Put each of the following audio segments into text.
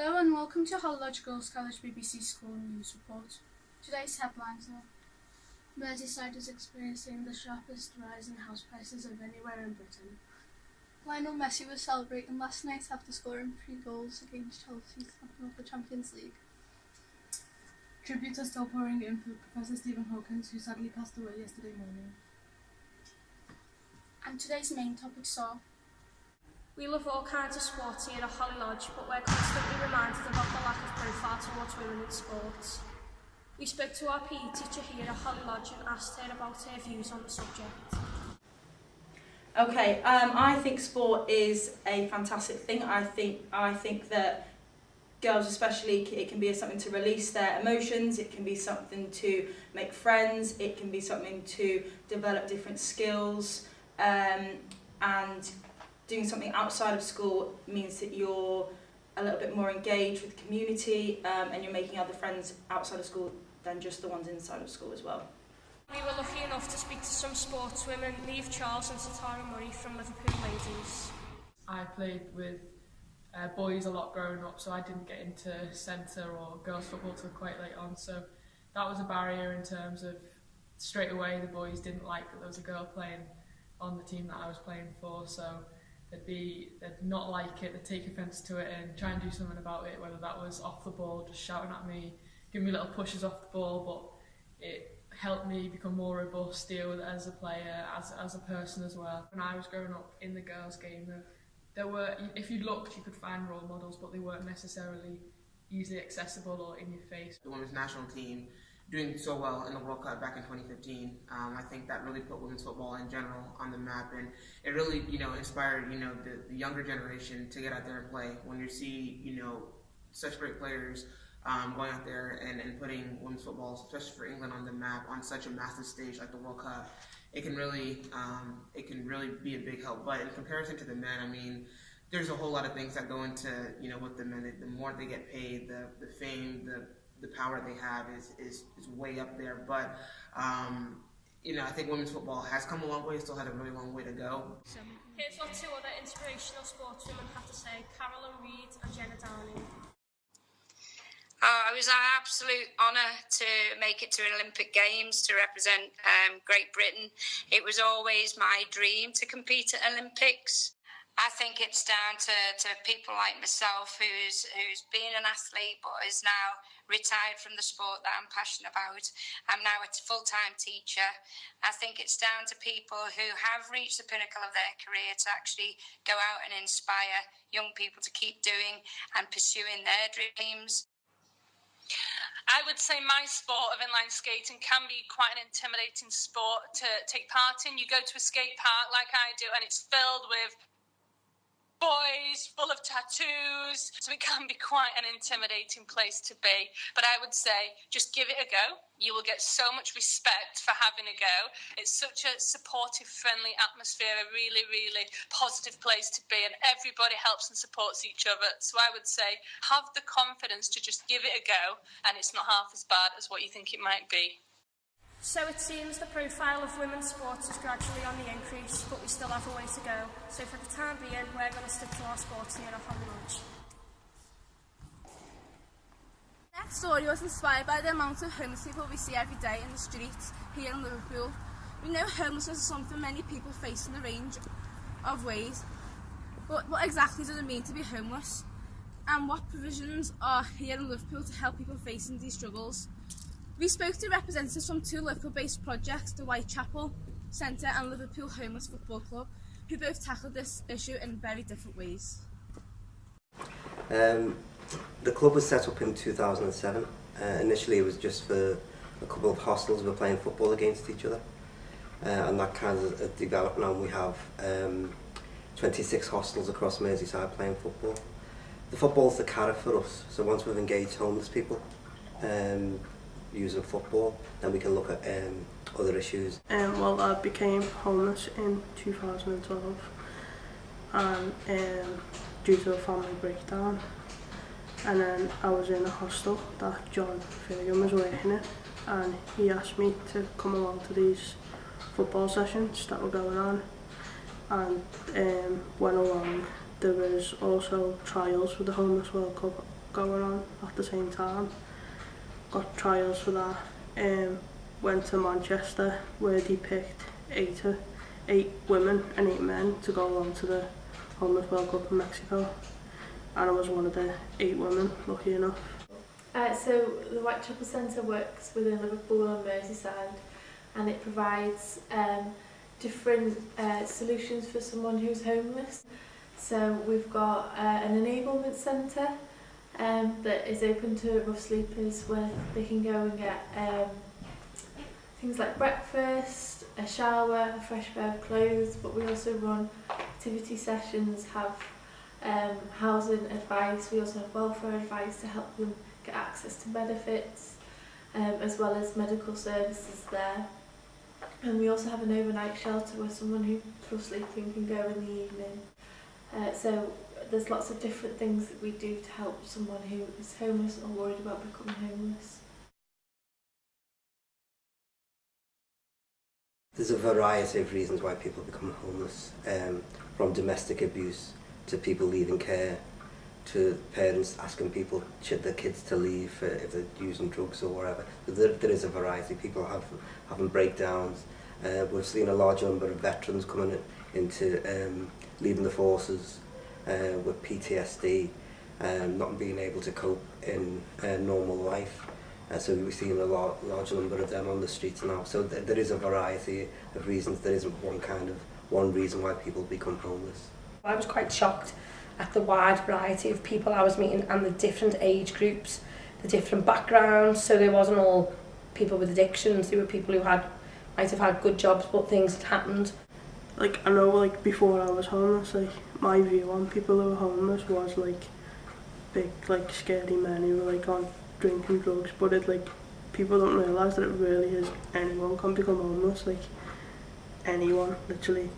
Hello and welcome to Hollylodge Girls College BBC School News Report. Today's headlines are: Merseyside is experiencing the sharpest rise in house prices of anywhere in Britain. Lionel Messi was celebrating last night after scoring 3 goals against Chelsea, snapping up the Champions League. Tributes are still pouring in for Professor Stephen Hawkins, who sadly passed away yesterday morning. And today's main topics are: we love all kinds of sports here at Hollylodge, but we're constantly reminded about the lack of profile towards women in sports. We spoke to our PE teacher here at Hollylodge and asked her about her views on the subject. Okay, I think sport is a fantastic thing. I think that girls especially, it can be something to release their emotions, it can be something to make friends, it can be something to develop different skills, and doing something outside of school means that you're a little bit more engaged with the community, and you're making other friends outside of school than just the ones inside of school as well. We were lucky enough to speak to some sportswomen, Niamh Charles and Satara Murray from Liverpool Ladies. I played with boys a lot growing up, so I didn't get into centre or girls football till quite late on, so that was a barrier in terms of straight away the boys didn't like that there was a girl playing on the team that I was playing for, so they'd not like it, they'd take offence to it and try and do something about it, whether that was off the ball, just shouting at me, giving me little pushes off the ball, but it helped me become more robust, deal with it as a player, as a person as well. When I was growing up in the girls' game, there were, if you looked, you could find role models, but they weren't necessarily easily accessible or in your face. The women's national team doing so well in the World Cup back in 2015, I think that really put women's football in general on the map, and it really, inspired, the younger generation to get out there and play. When you see, such great players going out there and putting women's football, especially for England, on the map on such a massive stage like the World Cup, it can really be a big help. But in comparison to the men, I mean, there's a whole lot of things that go into, with the men. The more they get paid, the fame, the power they have is way up there. But I think women's football has come a long way, still has a really long way to go. Here's what 2 other inspirational sportswomen have to say: Carolyn Reid and Jenna Downing. It was an absolute honour to make it to Olympic Games to represent Great Britain. It was always my dream to compete at Olympics. I think it's down to people like myself who's been an athlete but is now retired from the sport that I'm passionate about. I'm now a full-time teacher. I think it's down to people who have reached the pinnacle of their career to actually go out and inspire young people to keep doing and pursuing their dreams. I would say my sport of inline skating can be quite an intimidating sport to take part in. You go to a skate park like I do and it's filled with boys full of tattoos, so it can be quite an intimidating place to be. But I would say just give it a go. You will get so much respect for having a go. It's such a supportive, friendly atmosphere, a really, really positive place to be, and everybody helps and supports each other. So I would say have the confidence to just give it a go, and it's not half as bad as what you think it might be. So it seems the profile of women's sports is gradually on the increase, but we still have a way to go. So for the time being, we're going to stick to our sports here at Hollylodge. The next story was inspired by the amount of homeless people we see every day in the streets here in Liverpool. We know homelessness is something many people face in a range of ways, but what exactly does it mean to be homeless? And what provisions are here in Liverpool to help people facing these struggles? We spoke to representatives from 2 Liverpool-based projects, the Whitechapel Centre and Liverpool Homeless Football Club, who both tackled this issue in very different ways. The club was set up in 2007. Initially it was just for a couple of hostels who were playing football against each other, and that kind of developed now. We have 26 hostels across Merseyside playing football. The football's the carrot for us, so once we've engaged homeless people using football, then we can look at other issues. Well, I became homeless in 2012 and due to a family breakdown, and then I was in a hostel that John Finnegan was working in, and he asked me to come along to these football sessions that were going on, and went along there was also trials for the Homeless World Cup going on at the same time. Got trials for that. Went to Manchester where they picked eight women and 8 men to go along to the Homeless World Cup in Mexico. And I was one of the 8 women, lucky enough. So the Whitechapel Centre works within Liverpool and Merseyside, and it provides different solutions for someone who's homeless. So we've got an enablement centre that is open to rough sleepers where they can go and get things like breakfast, a shower, a fresh pair of clothes, but we also run activity sessions, have housing advice, we also have welfare advice to help them get access to benefits, as well as medical services there. And we also have an overnight shelter where someone who's rough sleeping can go in the evening. So there's lots of different things that we do to help someone who is homeless or worried about becoming homeless. There's a variety of reasons why people become homeless, from domestic abuse to people leaving care, to parents asking their kids to leave if they're using drugs or whatever. There is a variety. People having breakdowns. We've seen a large number of veterans coming into leaving the forces with PTSD, not being able to cope in normal life. So we've seen a large number of them on the streets now. So there is a variety of reasons. There isn't one reason why people become homeless. I was quite shocked at the wide variety of people I was meeting and the different age groups, the different backgrounds. So there wasn't all people with addictions. There were people who might have had good jobs, but things had happened. Like, I know, like, before I was homeless, like, my view on people who were homeless was, like, big, like, scary men who were, like, on drinking drugs, but people don't realise that it really is anyone can become homeless, like, anyone, literally.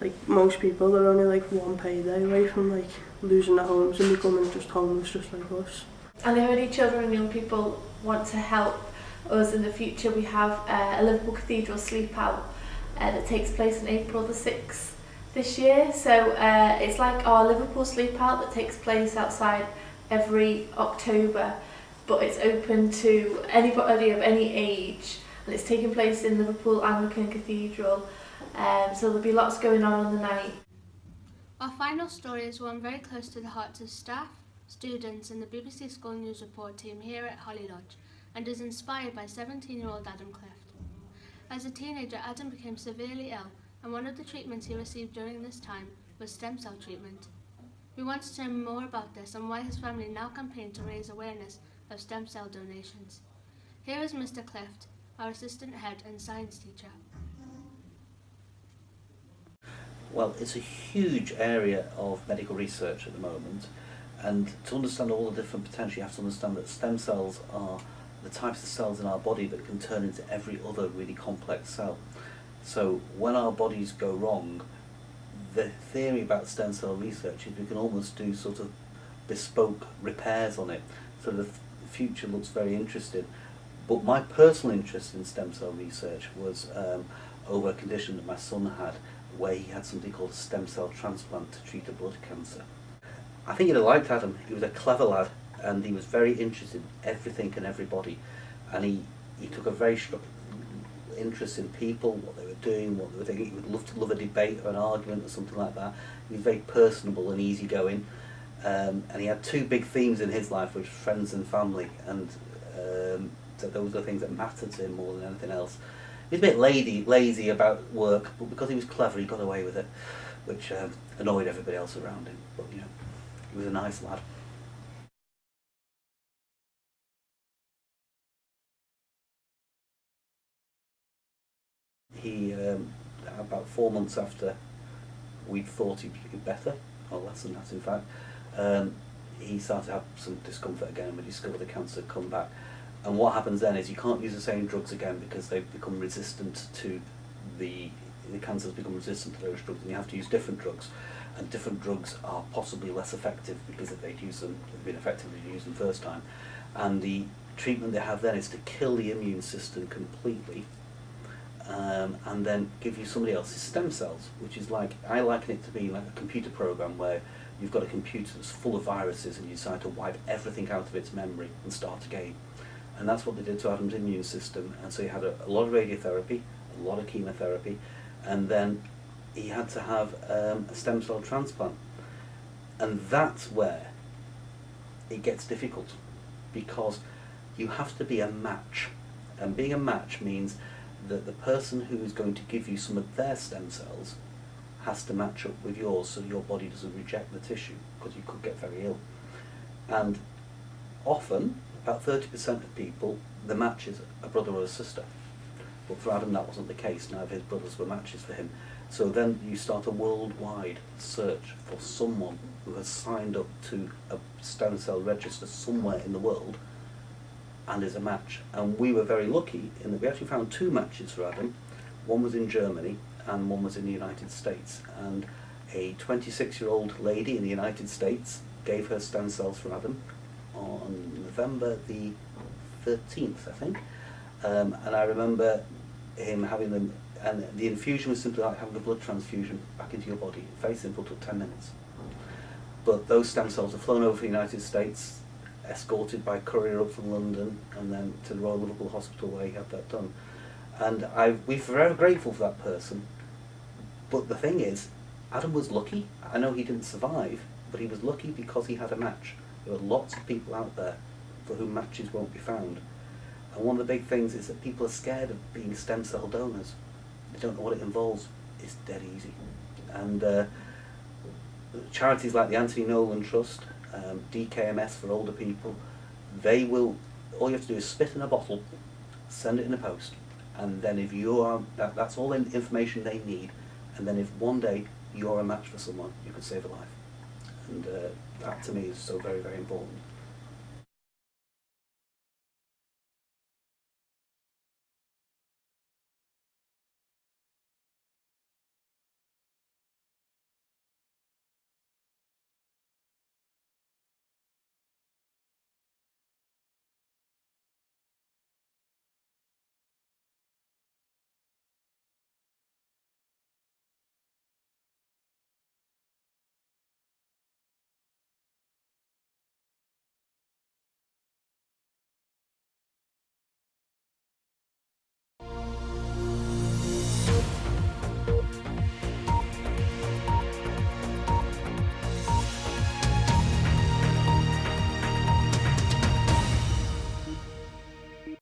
Like, most people are only, like, one payday away from, like, losing their homes and becoming just homeless, just like us. And if any children and young people want to help us in the future, we have a Liverpool Cathedral sleep out that takes place on April the 6th this year. So it's like our Liverpool sleep out that takes place outside every October, but it's open to anybody of any age, and it's taking place in Liverpool Anglican Cathedral. So there'll be lots going on the night. Our final story is one very close to the hearts of staff, students and the BBC School News Report team here at Holly Lodge, and is inspired by 17-year-old Adam Clift. As a teenager, Adam became severely ill, and one of the treatments he received during this time was stem cell treatment. We wanted to know more about this and why his family now campaign to raise awareness of stem cell donations. Here is Mr. Clift, our assistant head and science teacher. Well, it's a huge area of medical research at the moment, and to understand all the different potential, you have to understand that stem cells are the types of cells in our body that can turn into every other really complex cell. So when our bodies go wrong, the theory about stem cell research is we can almost do sort of bespoke repairs on it. So the future looks very interesting. But my personal interest in stem cell research was over a condition that my son had, where he had something called a stem cell transplant to treat a blood cancer. I think you'd have liked Adam. He was a clever lad, and he was very interested in everything and everybody, and he took a very strong interest in people, what they were doing, what they were thinking. He would love a debate or an argument or something like that. He was very personable and easygoing, and he had two big themes in his life, which were friends and family, and so those are the things that mattered to him more than anything else. He was a bit lazy about work, but because he was clever, he got away with it, which annoyed everybody else around him. But you know, he was a nice lad. He, about 4 months after we thought he'd be better, or less than that in fact, he started to have some discomfort again, and we discovered the cancer had come back. And what happens then is you can't use the same drugs again because they've become resistant to the cancer's become resistant to those drugs, and you have to use different drugs. And different drugs are possibly less effective because if they've been effective if you use them first time. And the treatment they have then is to kill the immune system completely, and then give you somebody else's stem cells, which is like, I liken it to being like a computer program where you've got a computer that's full of viruses and you decide to wipe everything out of its memory and start again. And that's what they did to Adam's immune system. And so he had a lot of radiotherapy, a lot of chemotherapy, and then he had to have a stem cell transplant. And that's where it gets difficult, because you have to be a match. And being a match means that the person who is going to give you some of their stem cells has to match up with yours so your body doesn't reject the tissue, because you could get very ill. And often, about 30% of people, the match is a brother or a sister. But for Adam that wasn't the case, neither of his brothers were matches for him. So then you start a worldwide search for someone who has signed up to a stem cell register somewhere in the world and is a match. And we were very lucky in that we actually found 2 matches for Adam. One was in Germany and one was in the United States. And a 26-year-old lady in the United States gave her stem cells for Adam on November the 13th, I think. And I remember him having them, and the infusion was simply like having a blood transfusion back into your body. Very simple, took 10 minutes. But those stem cells were flown over to the United States, escorted by courier up from London, and then to the Royal Liverpool Hospital where he had that done. And we're forever grateful for that person. But the thing is, Adam was lucky. I know he didn't survive, but he was lucky because he had a match. There are lots of people out there for whom matches won't be found. And one of the big things is that people are scared of being stem cell donors. They don't know what it involves. It's dead easy. And charities like the Anthony Nolan Trust, DKMS for older people, they will, all you have to do is spit in a bottle, send it in the post, and then if you are, that's all the information they need, and then if one day you're a match for someone, you could save a life. And that to me is so very, very important.